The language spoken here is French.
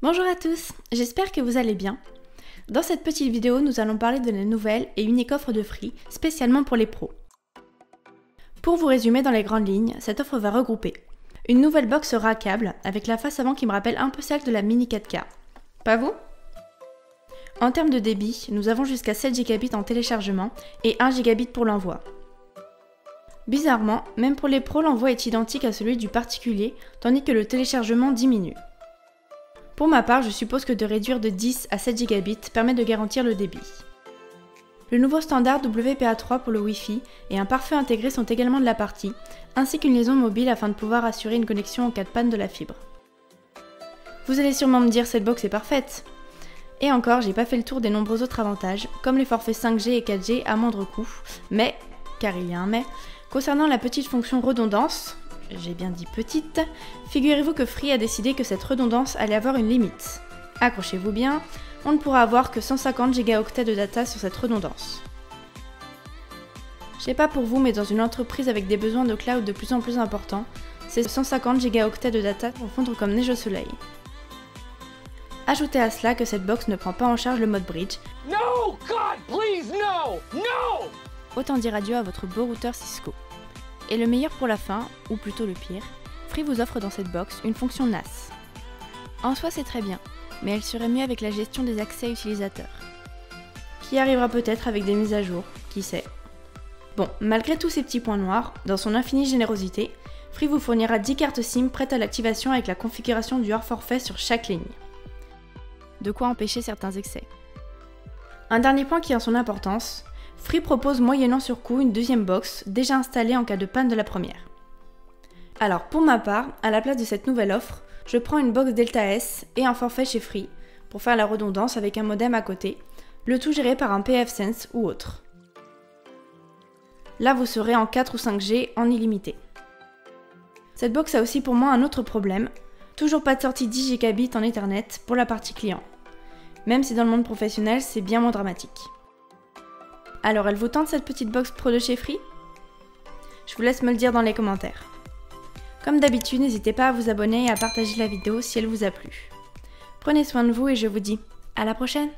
Bonjour à tous, j'espère que vous allez bien. Dans cette petite vidéo, nous allons parler de la nouvelle et unique offre de Free, spécialement pour les pros. Pour vous résumer dans les grandes lignes, cette offre va regrouper une nouvelle box rackable avec la face avant qui me rappelle un peu celle de la Mini 4K. Pas vous? En termes de débit, nous avons jusqu'à 7 Gb en téléchargement et 1 Gb pour l'envoi. Bizarrement, même pour les pros, l'envoi est identique à celui du particulier, tandis que le téléchargement diminue. Pour ma part, je suppose que de réduire de 10 à 7 Gb permet de garantir le débit. Le nouveau standard WPA3 pour le Wi-Fi et un pare-feu intégré sont également de la partie, ainsi qu'une liaison mobile afin de pouvoir assurer une connexion en cas de panne de la fibre. Vous allez sûrement me dire cette box est parfaite. Et encore, j'ai pas fait le tour des nombreux autres avantages, comme les forfaits 5G et 4G à moindre coût, mais, car il y a un mais, concernant la petite fonction redondance, j'ai bien dit petite, figurez-vous que Free a décidé que cette redondance allait avoir une limite. Accrochez-vous bien, on ne pourra avoir que 150 Go de data sur cette redondance. Je sais pas pour vous, mais dans une entreprise avec des besoins de cloud de plus en plus importants, ces 150 Go de data vont fondre comme neige au soleil. Ajoutez à cela que cette box ne prend pas en charge le mode bridge. No, God, please, no, no! Autant dire adieu à votre beau routeur Cisco. Et le meilleur pour la fin, ou plutôt le pire, Free vous offre dans cette box une fonction NAS. En soi c'est très bien, mais elle serait mieux avec la gestion des accès utilisateurs. Qui arrivera peut-être avec des mises à jour, qui sait. Bon, malgré tous ces petits points noirs, dans son infinie générosité, Free vous fournira 10 cartes SIM prêtes à l'activation avec la configuration du hors forfait sur chaque ligne. De quoi empêcher certains excès. Un dernier point qui a son importance, Free propose moyennant surcoût une deuxième box déjà installée en cas de panne de la première. Alors pour ma part, à la place de cette nouvelle offre, je prends une box Delta S et un forfait chez Free pour faire la redondance avec un modem à côté, le tout géré par un pfSense ou autre. Là vous serez en 4 ou 5G en illimité. Cette box a aussi pour moi un autre problème, toujours pas de sortie 10 Gb en Ethernet pour la partie client. Même si dans le monde professionnel c'est bien moins dramatique. Alors elle vous tente cette petite box pro de chez Free? Je vous laisse me le dire dans les commentaires. Comme d'habitude, n'hésitez pas à vous abonner et à partager la vidéo si elle vous a plu. Prenez soin de vous et je vous dis à la prochaine!